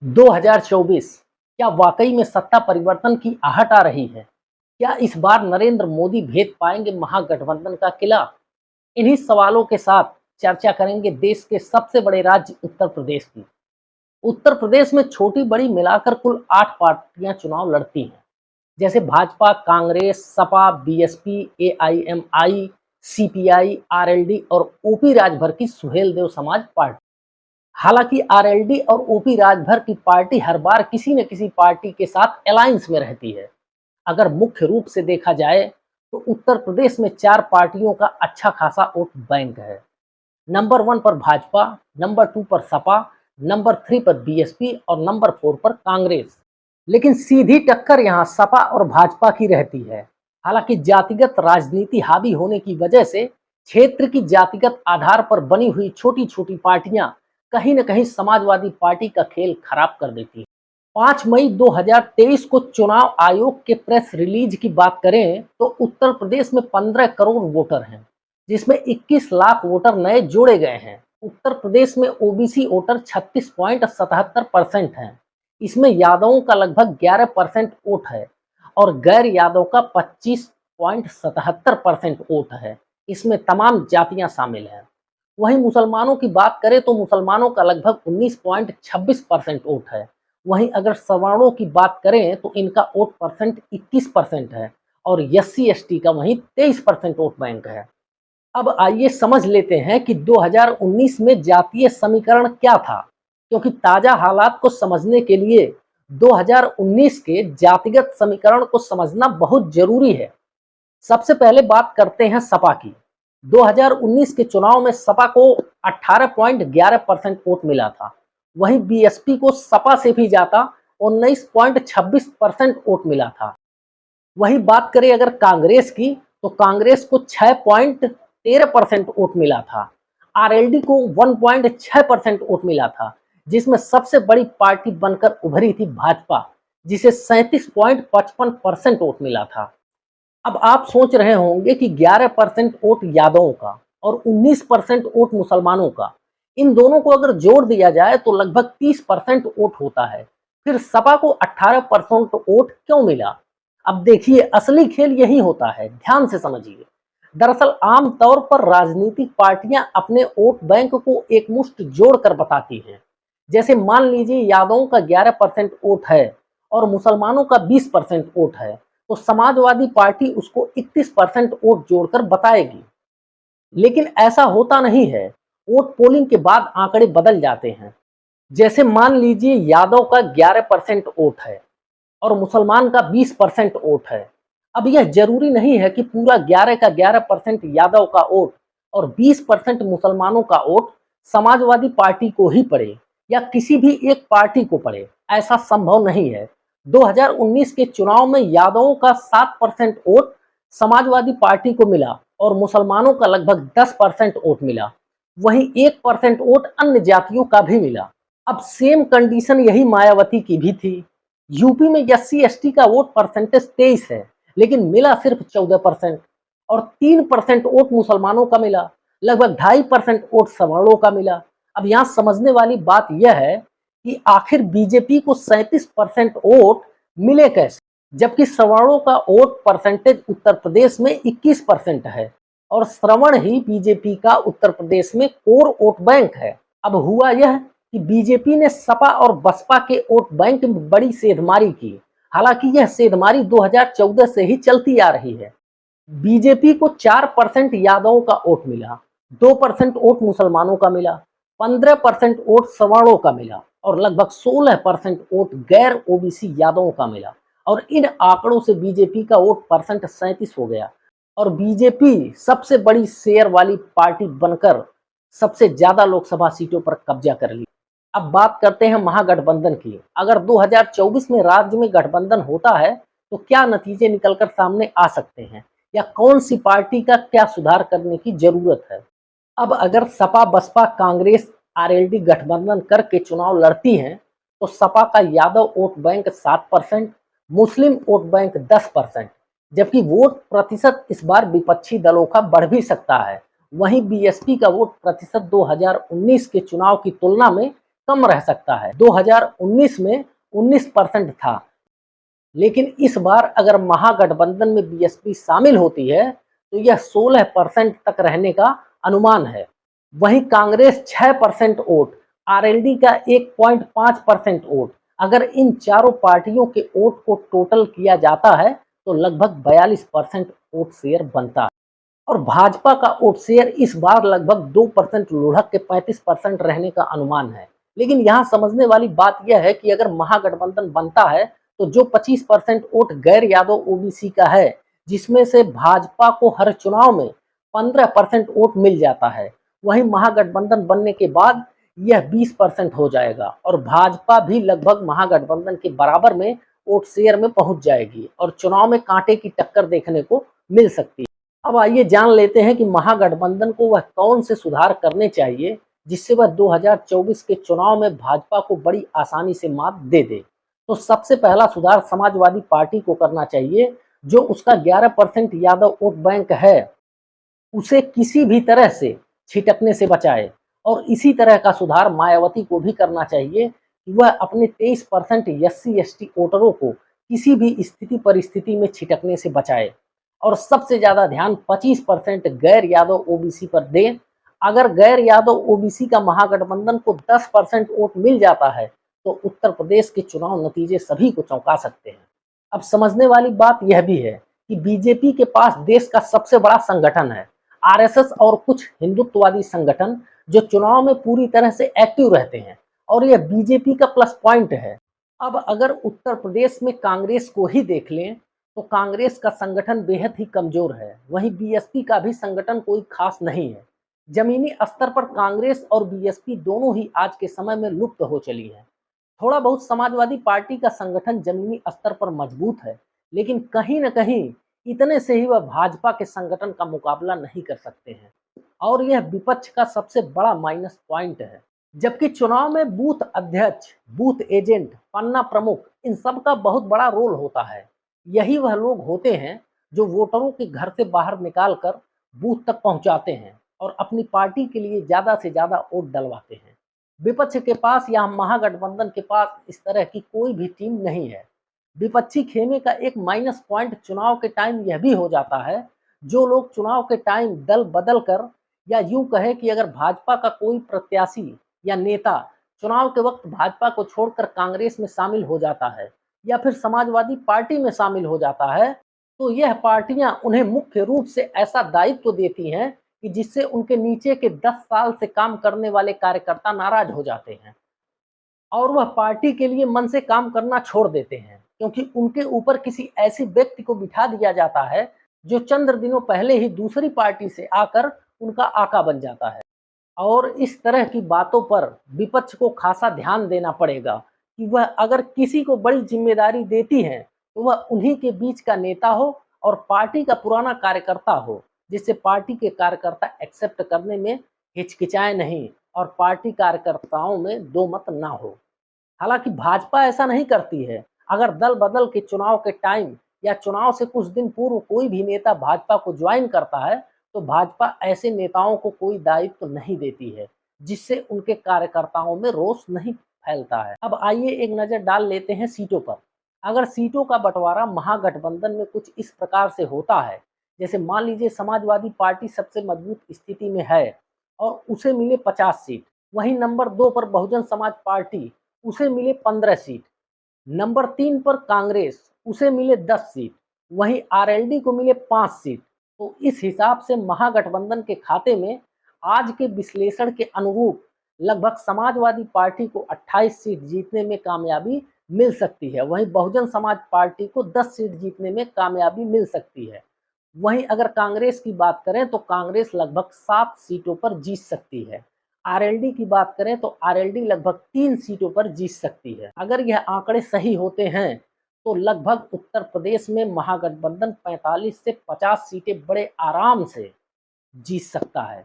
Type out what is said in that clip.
2024 क्या वाकई में सत्ता परिवर्तन की आहट आ रही है? क्या इस बार नरेंद्र मोदी भेद पाएंगे महागठबंधन का किला? इन्हीं सवालों के साथ चर्चा करेंगे देश के सबसे बड़े राज्य उत्तर प्रदेश की। उत्तर प्रदेश में छोटी बड़ी मिलाकर कुल 8 पार्टियां चुनाव लड़ती हैं, जैसे Bhajpa, Congress, Sapa, BSP, AIMI, CPI, RLD और ओपी राजभर की सुहेलदेव समाज पार्टी। हालांकि आरएलडी और ओपी राजभर की पार्टी हर बार किसी न किसी पार्टी के साथ अलायंस में रहती है। अगर मुख्य रूप से देखा जाए तो उत्तर प्रदेश में 4 पार्टियों का अच्छा खासा वोट बैंक है। नंबर 1 पर भाजपा, नंबर 2 पर सपा, नंबर 3 पर बीएसपी और नंबर 4 पर कांग्रेस। लेकिन सीधी टक्कर यहां सपा और भाजपा की रहती है। हालांकि जातिगत राजनीति हावी होने की वजह से क्षेत्र की जातिगत आधार पर बनी हुई छोटी छोटी पार्टियां कहीं न कहीं समाजवादी पार्टी का खेल खराब कर देती है। 5 मई 2023 को चुनाव आयोग के प्रेस रिलीज की बात करें तो उत्तर प्रदेश में 15 करोड़ वोटर हैं, जिसमें 21 लाख वोटर नए जोड़े गए हैं। उत्तर प्रदेश में ओबीसी वोटर 36.77% हैं। इसमें यादवों का लगभग 11% वोट है और गैर यादव का 25.77% वोट है। इसमें तमाम जातियां शामिल हैं। वहीं मुसलमानों की बात करें तो मुसलमानों का लगभग 19.26% वोट है। वहीं अगर सवर्णों की बात करें तो इनका वोट परसेंट 21% है और एससी एसटी का वहीं 23% वोट बैंक है। अब आइए समझ लेते हैं कि 2019 में जातीय समीकरण क्या था, क्योंकि ताजा हालात को समझने के लिए 2019 के जातिगत समीकरण को समझना बहुत जरूरी है। सबसे पहले बात करते हैं सपा की। 2019 के चुनाव में सपा को 18.11% वोट मिला था। वहीं बीएसपी को सपा से भी ज्यादा 19.26% वोट मिला था। वहीं बात करें अगर कांग्रेस की तो कांग्रेस को 6.13% वोट मिला था। आरएलडी को 1.6% वोट मिला था, जिसमें सबसे बड़ी पार्टी बनकर उभरी थी भाजपा, जिसे 37.55% वोट मिला था। अब आप सोच रहे होंगे कि 11% वोट यादवों का और 19% वोट मुसलमानों का, इन दोनों को अगर जोड़ दिया जाए तो लगभग 30% वोट होता है। फिर सपा को 18% वोट क्यों मिला? अब देखिए, असली खेल यही होता है, ध्यान से समझिए। दरअसल आमतौर पर राजनीतिक पार्टियां अपने वोट बैंक को एकमुश्त जोड़कर बताती हैं। जैसे मान लीजिए यादवों का 11% वोट है और मुसलमानों का 20% वोट है, तो समाजवादी पार्टी उसको 31% वोट जोड़कर बताएगी। लेकिन ऐसा होता नहीं है। वोट पोलिंग के बाद आंकड़े बदल जाते हैं। जैसे मान लीजिए यादव का 11% वोट है और मुसलमान का 20% वोट है। अब यह जरूरी नहीं है कि पूरा 11 का 11% यादव का वोट और 20% मुसलमानों का वोट समाजवादी पार्टी को ही पड़े या किसी भी एक पार्टी को पड़े। ऐसा संभव नहीं है। 2019 के चुनाव में यादवों का 7% वोट समाजवादी पार्टी को मिला और मुसलमानों का लगभग 10% वोट मिला। वहीं 1% वोट अन्य जातियों का भी मिला। अब सेम कंडीशन यही मायावती की भी थी। यूपी में एससी एसटी का वोट परसेंटेज 23 है, लेकिन मिला सिर्फ 14% और 3% वोट मुसलमानों का मिला। लगभग 2.5% वोट सवर्णों का मिला। अब यहाँ समझने वाली बात यह है कि आखिर बीजेपी को 37% वोट मिले कैसे, जबकि सवर्णों का वोट परसेंटेज उत्तर प्रदेश में 21% है और श्रवण ही बीजेपी का उत्तर प्रदेश में कोर वोट बैंक है। अब हुआ यह कि बीजेपी ने सपा और बसपा के वोट बैंक में बड़ी सेधमारी की। हालांकि यह सेधमारी 2014 से ही चलती आ रही है। बीजेपी को 4% यादवों का वोट मिला, 2% वोट मुसलमानों का मिला, 15% वोट सवर्णों का मिला और लगभग 16% वोट गैर ओबीसी यादवों का मिला। और इन आंकड़ों से बीजेपी का वोट परसेंट 37 हो गया और बीजेपी सबसे बड़ी शेयर वाली पार्टी बनकर सबसे ज्यादा लोकसभा सीटों पर कब्जा कर ली। अब बात करते हैं महागठबंधन की। अगर 2024 में राज्य में गठबंधन होता है तो क्या नतीजे निकलकर सामने आ सकते हैं या कौन सी पार्टी का क्या सुधार करने की जरूरत है? अब अगर सपा, बसपा, कांग्रेस, आरएलडी गठबंधन करके चुनाव लड़ती हैं तो सपा का यादव वोट बैंक 7%, मुस्लिम वोट बैंक 10%, जबकि वोट प्रतिशत इस बार विपक्षी दलों का बढ़ भी सकता है। वहीं बीएसपी का वोट प्रतिशत 2019 के चुनाव की तुलना में कम रह सकता है। 2019 में 19% था, लेकिन इस बार अगर महागठबंधन में बीएसपी शामिल होती है तो यह 16% तक रहने का अनुमान है। वहीं कांग्रेस 6% वोट, आरएलडी का 1.5% वोट, अगर इन चारों पार्टियों के वोट को टोटल किया जाता है तो लगभग 42% वोट शेयर बनता है। और भाजपा का वोट शेयर इस बार लगभग 2% लुढ़क के 35% रहने का अनुमान है। लेकिन यहाँ समझने वाली बात यह है कि अगर महागठबंधन बनता है तो जो 25% वोट गैर यादव ओबीसी का है, जिसमें से भाजपा को हर चुनाव में 15% वोट मिल जाता है, वहीं महागठबंधन बनने के बाद यह 20% हो जाएगा और भाजपा भी लगभग महागठबंधन के बराबर में वोट शेयर में पहुंच जाएगी और चुनाव में कांटे की टक्कर देखने को मिल सकती है। अब आइए जान लेते हैं कि महागठबंधन को वह कौन से सुधार करने चाहिए जिससे वह 2024 के चुनाव में भाजपा को बड़ी आसानी से मात दे दे। तो सबसे पहला सुधार समाजवादी पार्टी को करना चाहिए, जो उसका 11% यादव वोट बैंक है उसे किसी भी तरह से छिटकने से बचाए। और इसी तरह का सुधार मायावती को भी करना चाहिए कि वह अपने 23% एससी एसटी वोटरों को किसी भी स्थिति परिस्थिति में छिटकने से बचाए और सबसे ज्यादा ध्यान 25% गैर यादव ओबीसी पर दें। अगर गैर यादव ओबीसी का महागठबंधन को 10% वोट मिल जाता है तो उत्तर प्रदेश के चुनाव नतीजे सभी को चौंका सकते हैं। अब समझने वाली बात यह भी है कि बीजेपी के पास देश का सबसे बड़ा संगठन है। आरएसएस और कुछ हिंदुत्ववादी संगठन जो चुनाव में पूरी तरह से एक्टिव रहते हैं और यह बीजेपी का प्लस पॉइंट है। अब अगर उत्तर प्रदेश में कांग्रेस को ही देख लें तो कांग्रेस का संगठन बेहद ही कमजोर है, वहीं बीएसपी का भी संगठन कोई खास नहीं है। जमीनी स्तर पर कांग्रेस और बीएसपी दोनों ही आज के समय में लुप्त हो चली है। थोड़ा बहुत समाजवादी पार्टी का संगठन जमीनी स्तर पर मजबूत है, लेकिन कहीं न कहीं इतने से ही वह भाजपा के संगठन का मुकाबला नहीं कर सकते हैं और यह विपक्ष का सबसे बड़ा माइनस पॉइंट है। जबकि चुनाव में बूथ अध्यक्ष, बूथ एजेंट, पन्ना प्रमुख, इन सब का बहुत बड़ा रोल होता है। यही वह लोग होते हैं जो वोटरों के घर से बाहर निकालकर बूथ तक पहुंचाते हैं और अपनी पार्टी के लिए ज्यादा से ज्यादा वोट डलवाते हैं। विपक्ष के पास या महागठबंधन के पास इस तरह की कोई भी टीम नहीं है। विपक्षी खेमे का एक माइनस पॉइंट चुनाव के टाइम यह भी हो जाता है, जो लोग चुनाव के टाइम दल बदल कर या यूं कहे कि अगर भाजपा का कोई प्रत्याशी या नेता चुनाव के वक्त भाजपा को छोड़कर कांग्रेस में शामिल हो जाता है या फिर समाजवादी पार्टी में शामिल हो जाता है, तो यह पार्टियां उन्हें मुख्य रूप से ऐसा दायित्व देती हैं कि जिससे उनके नीचे के 10 साल से काम करने वाले कार्यकर्ता नाराज हो जाते हैं और वह पार्टी के लिए मन से काम करना छोड़ देते हैं, क्योंकि उनके ऊपर किसी ऐसे व्यक्ति को बिठा दिया जाता है जो चंद दिनों पहले ही दूसरी पार्टी से आकर उनका आका बन जाता है। और इस तरह की बातों पर विपक्ष को खासा ध्यान देना पड़ेगा कि वह अगर किसी को बड़ी जिम्मेदारी देती है तो वह उन्हीं के बीच का नेता हो और पार्टी का पुराना कार्यकर्ता हो, जिससे पार्टी के कार्यकर्ता एक्सेप्ट करने में हिचकिचाए नहीं और पार्टी कार्यकर्ताओं में दो मत ना हो। हालांकि भाजपा ऐसा नहीं करती है। अगर दल बदल के चुनाव के टाइम या चुनाव से कुछ दिन पूर्व कोई भी नेता भाजपा को ज्वाइन करता है तो भाजपा ऐसे नेताओं को कोई दायित्व नहीं देती है, जिससे उनके कार्यकर्ताओं में रोष नहीं फैलता है। अब आइए एक नजर डाल लेते हैं सीटों पर। अगर सीटों का बंटवारा महागठबंधन में कुछ इस प्रकार से होता है, जैसे मान लीजिए समाजवादी पार्टी सबसे मजबूत स्थिति में है और उसे मिले 50 सीट, वहीं नंबर 2 पर बहुजन समाज पार्टी, उसे मिले 15 सीट, नंबर 3 पर कांग्रेस, उसे मिले 10 सीट, वहीं आरएलडी को मिले 5 सीट। तो इस हिसाब से महागठबंधन के खाते में आज के विश्लेषण के अनुरूप लगभग समाजवादी पार्टी को 28 सीट जीतने में कामयाबी मिल सकती है, वहीं बहुजन समाज पार्टी को 10 सीट जीतने में कामयाबी मिल सकती है। वहीं अगर कांग्रेस की बात करें तो कांग्रेस लगभग 7 सीटों पर जीत सकती है। आरएलडी की बात करें तो आरएलडी लगभग 3 सीटों पर जीत सकती है। अगर यह आंकड़े सही होते हैं तो लगभग उत्तर प्रदेश में महागठबंधन 45 से 50 सीटें बड़े आराम से जीत सकता है।